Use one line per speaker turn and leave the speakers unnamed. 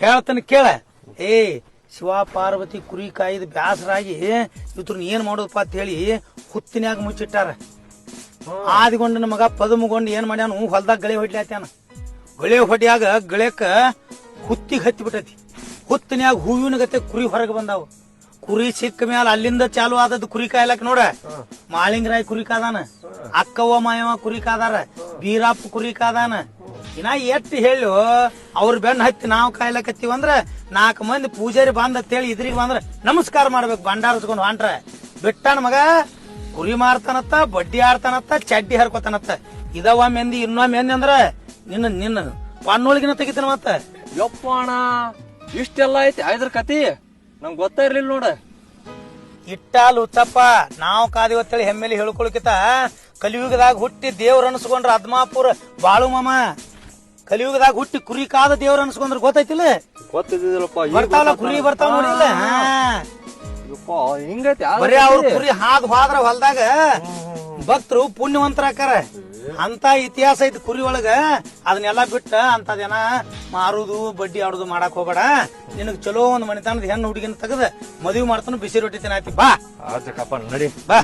ಹೇಳ್ತಾನೆ ಕೇಳ. ಏ ಶಿವ ಪಾರ್ವತಿ ಕುರಿ ಕಾಯ್ದು ಬ್ಯಾಸರಾಗಿ ಇವ್ರನ್ನ ಏನ್ ಮಾಡೋದಪ್ಪ ಅಂತ ಹೇಳಿ ಹುತ್ತಿನ್ಯಾಗ ಮುಚ್ಚಿಟ್ಟಾರ. ಆದಿಗೊಂಡನ ಮಗ ಪದಮಗೊಂಡು ಏನ್ ಮಾಡ್ಯಾನು, ಹೊಲ್ದಾಗ ಗಳೆ ಹೊಡ್ಲಾತ್ಯಾನ. ಗಳೆ ಹೊಡ್ಯಾಗ ಗಳೆಕ ಹುತ್ತಿಗೆ ಹತ್ತಿ ಬಿಟ್ಟತಿ. ಹುತ್ತಿನ್ಯಾಗ ಹೂವಿನ ಗತೆ ಕುರಿ ಹೊರಗೆ ಬಂದಾವ. ಕುರಿ ಸಿಕ್ಕ ಮ್ಯಾಲ ಅಲ್ಲಿಂದ ಚಾಲು ಆದದ್ದು ಕುರಿ ಕಾಯ್ಲಕ್ ನೋಡ. ಮಾಳಿಂಗರಾಯ್ ಕುರಿ ಕಾದಾನ, ಅಕ್ಕವ್ವ ಮಾಯವ ಕುರಿ ಕಾದಾರ, ಬೀರಪ್ಪ ಕುರಿ ಕಾದಾನ. ಇನ್ನ ಎಟ್ಟು ಹೇಳು ಅವ್ರ ಬೆನ್ನ ಹತ್ತಿ ನಾವು ಕಾಯ್ಲಕತ್ತೀವಂದ್ರ 4 ಮಂದಿ ಪೂಜಾರಿ ಬಂದ್ ಅಂತೇಳಿ ಇದ್ರಿಗೆ ಬಂದ್ರ ನಮಸ್ಕಾರ ಮಾಡ್ಬೇಕು. ಬಂಡಾರಸ್ಕೊಂಡ್ ಹೊಂಟ್ರ ಬಿಟ್ಟಾನ ಮಗ. ಕುರಿ ಮಾರ್ತಾನತ್ತ, ಬಡ್ಡಿ ಆಡ್ತಾನತ್ತ, ಚಡ್ಡಿ ಹರ್ಕೋತಾನತ್ತ. ಇದೊಮ್ಮೆ ಎಂದಿ ಇನ್ನೊಮ್ಮೆ ಎಂದಿ ಅಂದ್ರ ನಿನ್ನ ಪನ್ನೊಳಗಿನ ತೆಗಿತಾನ ಮತ್ತ.
ಯಪ್ಪ ಅಣ್ಣ, ಇಷ್ಟೆಲ್ಲ ಐತಿ ಇದ್ರ ಕತಿ ನಂಗೆ ಗೊತ್ತಾ ಇರ್ಲಿಲ್ಲ ನೋಡ.
ಇಟ್ಟಾಲು ಉಚ್ಚಪ್ಪ, ನಾವು ಕಾದಿವತ್ತೇಳಿ ಹೆಮ್ಮೆಲಿ ಹೇಳ್ಕೊಳಕಿತ ಕಲಿಯುಗದಾಗ ಹುಟ್ಟಿ ದೇವ್ರ ಅನ್ಸ್ಕೊಂಡ್ರ ಅದ್ಮಾಪುರ ಬಾಳು ಮಾಮ. ಕಲಿಯುಗದಾಗ ಹುಟ್ಟಿ ಕುರಿ ಕಾದ ದೇವ್ರ ಅನ್ಸ್ಕೊಂಡ್ರ ಗೊತ್ತೈತಿಲ್ಲ.
ಗೊತ್ತಿದ್ದಿಲ್ಲಪ್ಪ.
ಬರ್ತಾವಲ್ಲ ಕುರಿ ಬರ್ತಾವ ನೋಡಿಲ್ಲ.
ಹಿಂಗೈತಿ
ಬರೀ ಅವ್ರ ಕುರಿ ಹಾದ್ ಹೋದ್ರ ಹೊಲ್ದಾಗ ಭಕ್ತರು ಪುಣ್ಯವಂತರ ಆಕಾರ. ಅಂತ ಇತಿಹಾಸ ಐತಿ ಕುರಿ ಒಳಗ. ಅದನ್ನೆಲ್ಲಾ ಬಿಟ್ಟ ಅಂತದೇನ ಮಾರುದು ಬಡ್ಡಿ ಆಡುದು ಮಾಡಕ್ ಹೋಗ್ಬೇಡ. ನಿನಗ್ ಚಲೋ ಒಂದ್ ಮನಿತನದ ಹೆಣ್ಣು ಹುಡುಗಿನ ತೆಗದ ಮದುವೆ ಮಾಡ್ತಾನು, ಬಿಸಿ ರೊಟ್ಟಿ ತಿನ್ನಾತಿ ಬಾ.
ನಡಿ
ಬಾ.